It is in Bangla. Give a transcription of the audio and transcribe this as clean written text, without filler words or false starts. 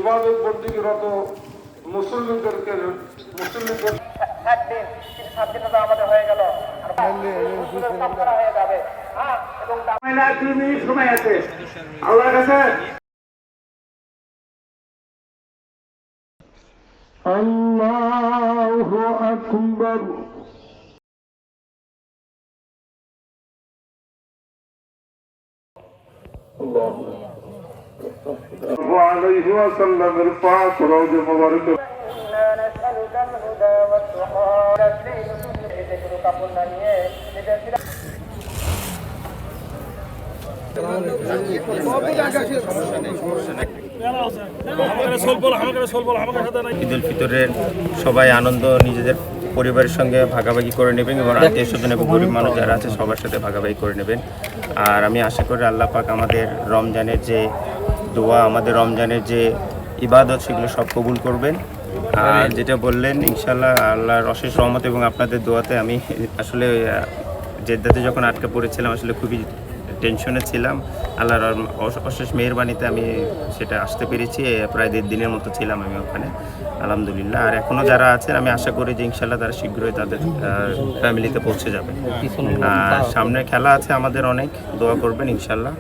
ইবাদত বন্দিগিরত মুসল্লিদের 7 দিন, 7 দিন তো আমাদের হয়ে গেল, আর কাফারা হয়ে যাবে। এবং 2 মিনিট সময় আছে আল্লাহর কাছে। আল্লাহু আকবার। সাল্লাল্লাহু আলাইহি ওয়াসাল্লামের পাক রওজা মোবারক। ঈদুল ফিতরের সবাই আনন্দ নিজেদের পরিবারের সঙ্গে ভাগাভাগি করে নেবেন এবং আত্মীয় স্বজন এবং গরিব মানুষ যারা আছে সবার সাথে ভাগাভাগি করে নেবেন। আর আমি আশা করি আল্লাহ পাক আমাদের রমজানের যে দোয়া, আমাদের রমজানের যে ইবাদত, সেগুলো সব কবুল করবেন। আর যেটা বললেন, ইনশাল্লাহ আল্লাহর অশেষ রহমত এবং আপনাদের দোয়াতে আমি আসলে জেদ্দাতে যখন আটকা পড়েছিলাম আসলে খুবই টেনশনে ছিলাম। আল্লাহর অশেষ মেহেরবানিতে আমি সেটা আসতে পেরেছি। প্রায় 1.5 দিনের মতো ছিলাম আমি ওখানে, আলহামদুলিল্লাহ। আর এখনও যারা আছেন আমি আশা করি যে ইনশাল্লাহ তারা শীঘ্রই তাদের ফ্যামিলিতে পৌঁছে যাবে। আর সামনে খেলা আছে আমাদের অনেক, দোয়া করবেন ইনশাল্লাহ।